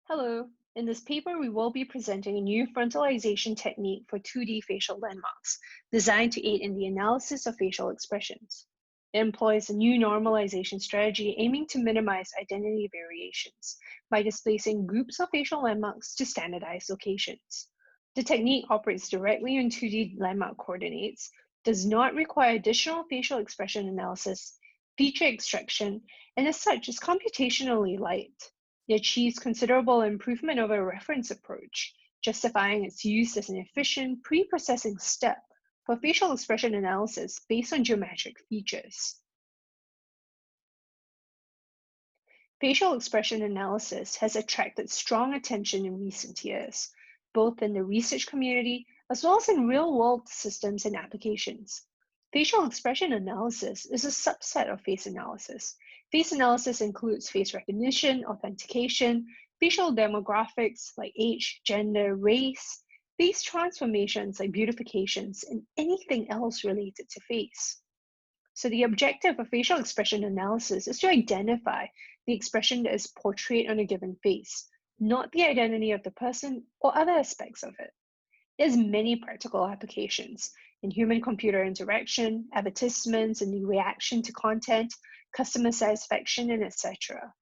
Hello. In this paper, we will be presenting a new frontalization technique for 2D facial landmarks designed to aid in the analysis of facial expressions. It employs a new normalization strategy aiming to minimize identity variations by displacing groups of facial landmarks to standardized locations. The technique operates directly on 2D landmark coordinates, does not require additional facial expression analysis, feature extraction, and as such is computationally light. It achieves considerable improvement over a reference approach, justifying its use as an efficient pre-processing step for facial expression analysis based on geometric features. Facial expression analysis has attracted strong attention in recent years, both in the research community as well as in real-world systems and applications. Facial expression analysis is a subset of face analysis. Face analysis includes face recognition, authentication, facial demographics like age, gender, race, face transformations like beautifications, and anything else related to face. So the objective of facial expression analysis is to identify the expression that is portrayed on a given face, not the identity of the person or other aspects of it. It has many practical applications in human-computer interaction, advertisements, and the reaction to content, customer satisfaction, and etc.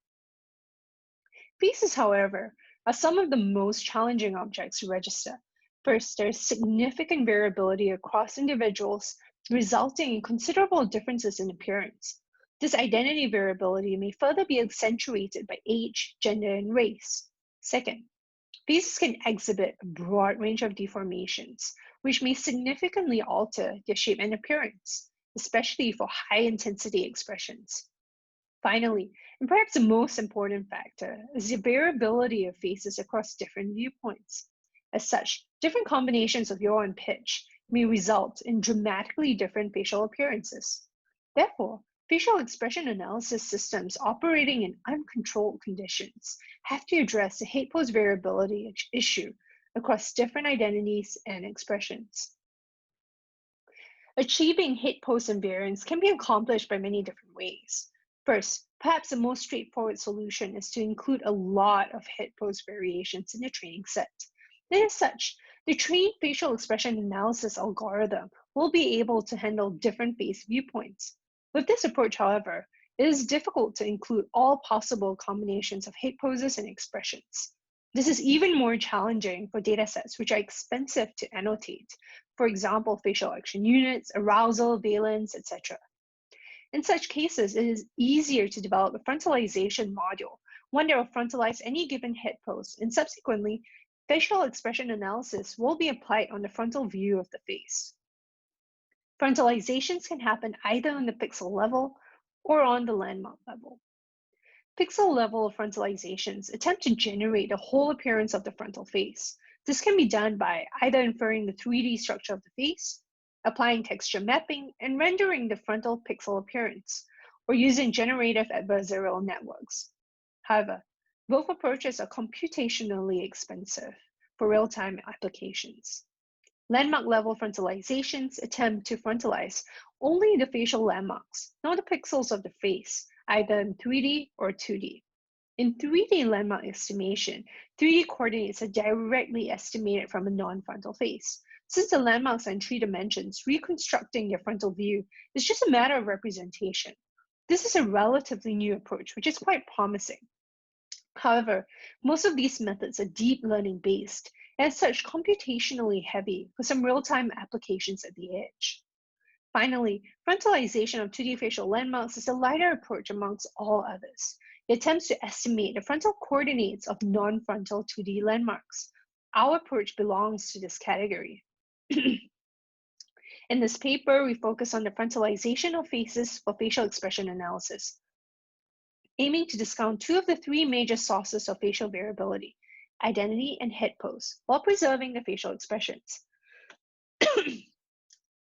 Faces, however, are some of the most challenging objects to register. First, there is significant variability across individuals, resulting in considerable differences in appearance. This identity variability may further be accentuated by age, gender, and race. Second, faces can exhibit a broad range of deformations, which may significantly alter their shape and appearance, especially for high-intensity expressions. Finally, and perhaps the most important factor, is the variability of faces across different viewpoints. As such, different combinations of yaw and pitch may result in dramatically different facial appearances. Therefore, facial expression analysis systems operating in uncontrolled conditions have to address the head pose variability issue across different identities and expressions. Achieving head pose invariance can be accomplished by many different ways. First, perhaps the most straightforward solution is to include a lot of head pose variations in the training set. And as such, the trained facial expression analysis algorithm will be able to handle different face viewpoints. With this approach, however, it is difficult to include all possible combinations of head poses and expressions. This is even more challenging for datasets which are expensive to annotate, for example, facial action units, arousal, valence, etc. In such cases, it is easier to develop a frontalization module, one that will frontalize any given head pose, and subsequently, facial expression analysis will be applied on the frontal view of the face. Frontalizations can happen either on the pixel level or on the landmark level. Pixel level frontalizations attempt to generate the whole appearance of the frontal face. This can be done by either inferring the 3D structure of the face, applying texture mapping, and rendering the frontal pixel appearance, or using generative adversarial networks. However, both approaches are computationally expensive for real-time applications. Landmark-level frontalizations attempt to frontalize only the facial landmarks, not the pixels of the face, either in 3D or 2D. In 3D landmark estimation, 3D coordinates are directly estimated from a non-frontal face. Since the landmarks are in 3 dimensions, reconstructing your frontal view is just a matter of representation. This is a relatively new approach, which is quite promising. However, most of these methods are deep learning based, and as such computationally heavy for some real-time applications at the edge. Finally, frontalization of 2D facial landmarks is the lighter approach amongst all others. It attempts to estimate the frontal coordinates of non-frontal 2D landmarks. Our approach belongs to this category. In this paper, we focus on the frontalization of faces for facial expression analysis, aiming to discount 2 of the 3 major sources of facial variability, identity and head pose, while preserving the facial expressions.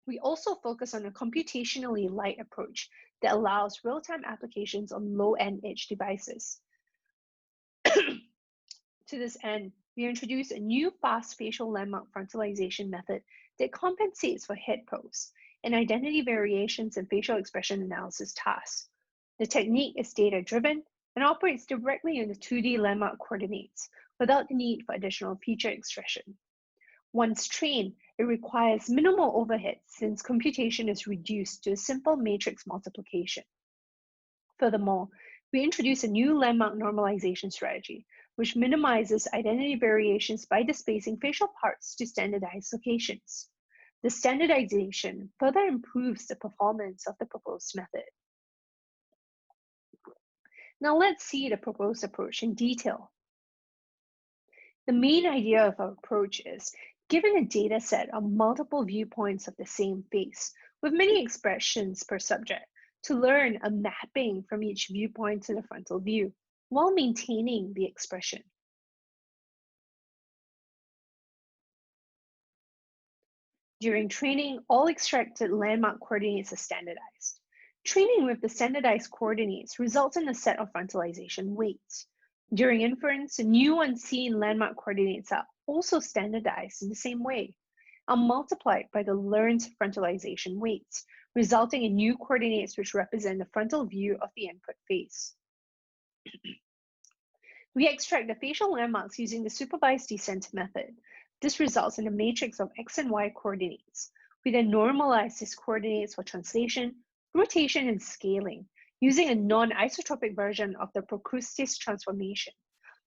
We also focus on a computationally light approach that allows real-time applications on low-end edge devices. To this end, we introduce a new fast facial landmark frontalization method that compensates for head pose and identity variations in facial expression analysis tasks. The technique is data-driven and operates directly in the 2D landmark coordinates, without the need for additional feature extraction. Once trained, it requires minimal overhead since computation is reduced to a simple matrix multiplication. Furthermore, we introduce a new landmark normalization strategy, which minimizes identity variations by displacing facial parts to standardized locations. The standardization further improves the performance of the proposed method. Now let's see the proposed approach in detail. The main idea of our approach is, given a data set of multiple viewpoints of the same face, with many expressions per subject, to learn a mapping from each viewpoint to the frontal view, while maintaining the expression. During training, all extracted landmark coordinates are standardized. Training with the standardized coordinates results in a set of frontalization weights. During inference, new unseen landmark coordinates are also standardized in the same way, and multiplied by the learned frontalization weights, resulting in new coordinates which represent the frontal view of the input face. We extract the facial landmarks using the supervised descent method. This results in a matrix of x and y coordinates. We then normalize these coordinates for translation, rotation, and scaling, using a non-isotropic version of the Procrustes transformation.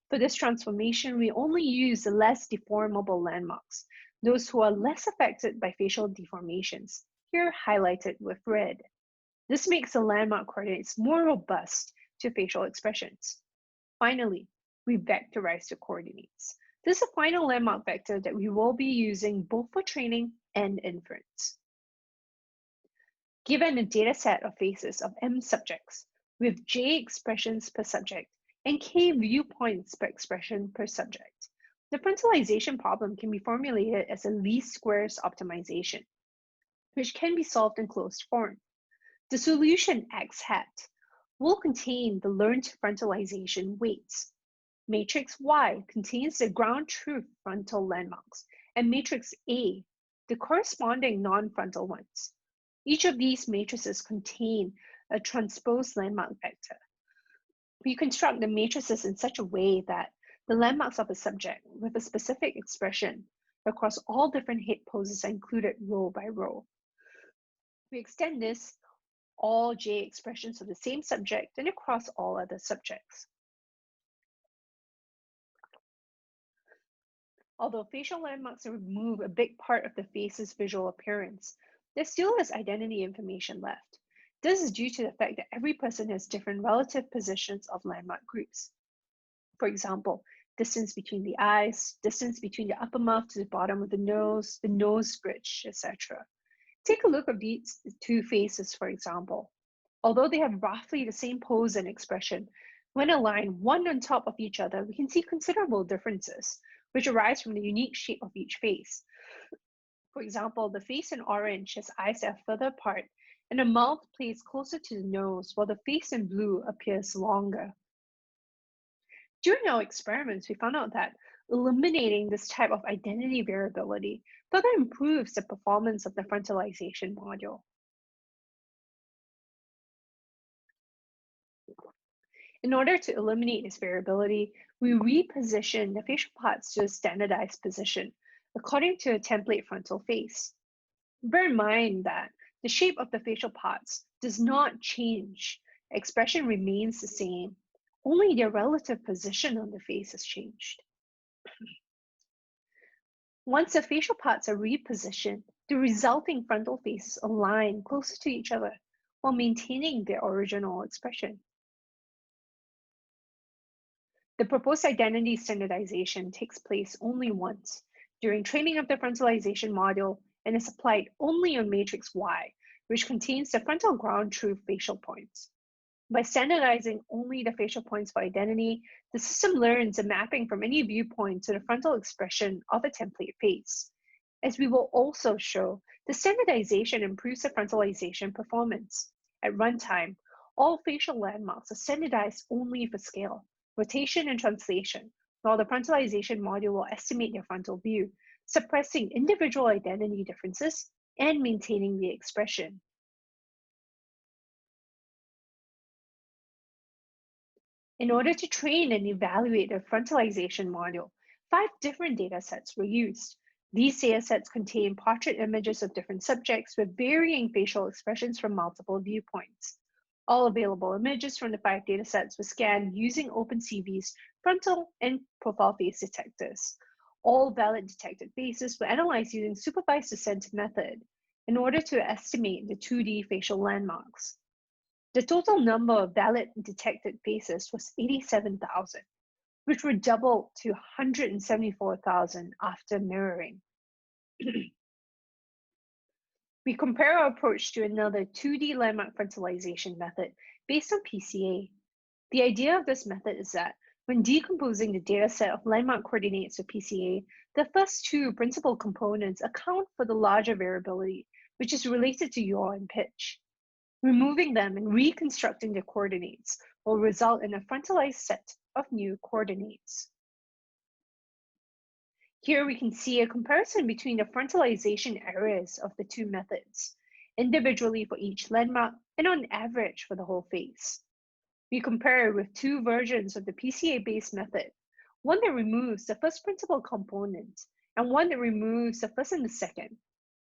For this transformation, we only use the less deformable landmarks, those who are less affected by facial deformations, here highlighted with red. This makes the landmark coordinates more robust to facial expressions. Finally, we vectorize the coordinates. This is a final landmark vector that we will be using both for training and inference. Given a data set of faces of m subjects with j expressions per subject and k viewpoints per expression per subject, the frontalization problem can be formulated as a least squares optimization, which can be solved in closed form. The solution x hat will contain the learned frontalization weights. Matrix Y contains the ground truth frontal landmarks, and matrix A, the corresponding non-frontal ones. Each of these matrices contain a transposed landmark vector. We construct the matrices in such a way that the landmarks of a subject with a specific expression across all different head poses are included row by row. We extend this all j expressions of the same subject and across all other subjects. Although facial landmarks remove a big part of the face's visual appearance, there still is identity information left. This is due to the fact that every person has different relative positions of landmark groups. For example, distance between the eyes, distance between the upper mouth to the bottom of the nose bridge, etc. Take a look at these two faces, for example. Although they have roughly the same pose and expression, when aligned one on top of each other, we can see considerable differences, which arise from the unique shape of each face. For example, the face in orange has eyes that are further apart, and a mouth placed closer to the nose, while the face in blue appears longer. During our experiments, we found out that eliminating this type of identity variability further improves the performance of the frontalization module. In order to eliminate this variability, we reposition the facial parts to a standardized position according to a template frontal face. Bear in mind that the shape of the facial parts does not change. Expression remains the same. Only their relative position on the face has changed. Once the facial parts are repositioned, the resulting frontal faces align closer to each other while maintaining their original expression. The proposed identity standardization takes place only once during training of the frontalization module and is applied only on matrix Y, which contains the frontal ground truth facial points. By standardizing only the facial points for identity, the system learns a mapping from any viewpoint to the frontal expression of a template face. As we will also show, the standardization improves the frontalization performance. At runtime, all facial landmarks are standardized only for scale, rotation, and translation, while the frontalization module will estimate their frontal view, suppressing individual identity differences and maintaining the expression. In order to train and evaluate the frontalization module, 5 different data sets were used. These data sets contain portrait images of different subjects with varying facial expressions from multiple viewpoints. All available images from the 5 data sets were scanned using OpenCV's frontal and profile face detectors. All valid detected faces were analyzed using supervised descent method in order to estimate the 2D facial landmarks. The total number of valid detected faces was 87,000, which were doubled to 174,000 after mirroring. We compare our approach to another 2D landmark frontalization method based on PCA. The idea of this method is that when decomposing the dataset of landmark coordinates with PCA, the first 2 principal components account for the larger variability, which is related to yaw and pitch. Removing them and reconstructing the coordinates will result in a frontalized set of new coordinates. Here we can see a comparison between the frontalization areas of the 2 methods, individually for each landmark and on average for the whole face. We compare with 2 versions of the PCA-based method, one that removes the first principal component and one that removes the first and the second.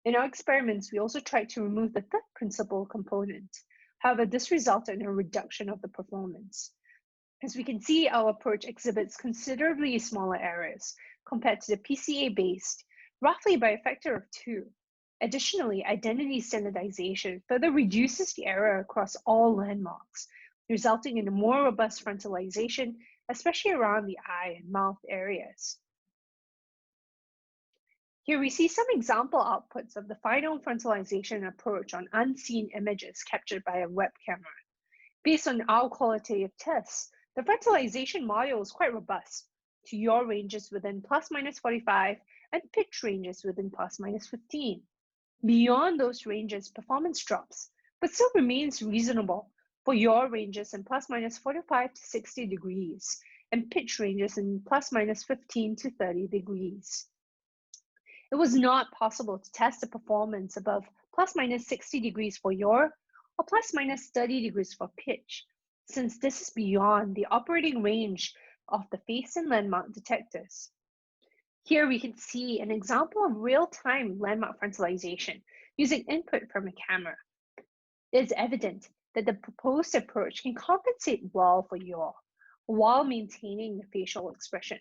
In our experiments, we also tried to remove the third principal component. However, this resulted in a reduction of the performance. As we can see, our approach exhibits considerably smaller errors compared to the PCA-based, roughly by a factor of 2. Additionally, identity standardization further reduces the error across all landmarks, resulting in a more robust frontalization, especially around the eye and mouth areas. Here we see some example outputs of the final frontalization approach on unseen images captured by a web camera. Based on our qualitative tests, the frontalization module is quite robust to yaw ranges within plus minus 45 and pitch ranges within plus minus 15. Beyond those ranges, performance drops, but still remains reasonable for yaw ranges in plus minus 45 to 60 degrees and pitch ranges in plus minus 15 to 30 degrees. It was not possible to test the performance above plus minus 60 degrees for yaw or plus minus 30 degrees for pitch, since this is beyond the operating range of the face and landmark detectors. Here we can see an example of real-time landmark frontalization using input from a camera. It is evident that the proposed approach can compensate well for yaw while maintaining the facial expression.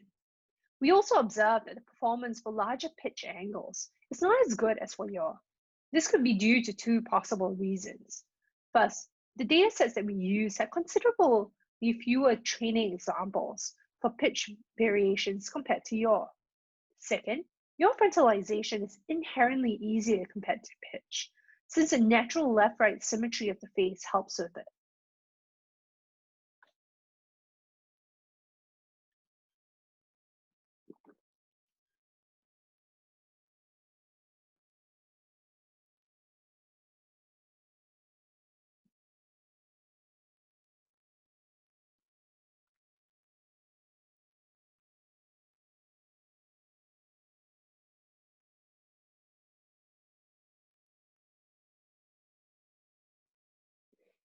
We also observed that the performance for larger pitch angles is not as good as for yaw. This could be due to 2 possible reasons. First, the datasets that we use have considerably fewer training examples for pitch variations compared to yaw. Second, yaw frontalization is inherently easier compared to pitch, since the natural left-right symmetry of the face helps with it.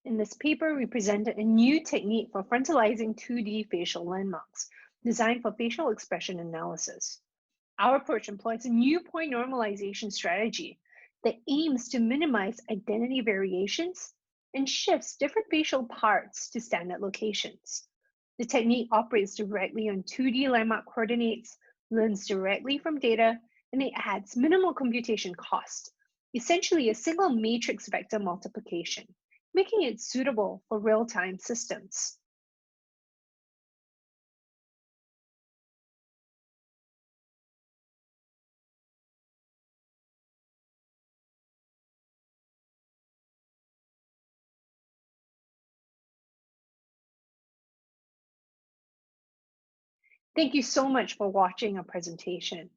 In this paper, we presented a new technique for frontalizing 2D facial landmarks designed for facial expression analysis. Our approach employs a new point normalization strategy that aims to minimize identity variations and shifts different facial parts to standard locations. The technique operates directly on 2D landmark coordinates, learns directly from data, and it adds minimal computation cost, essentially a single matrix vector multiplication, making it suitable for real-time systems. Thank you so much for watching our presentation.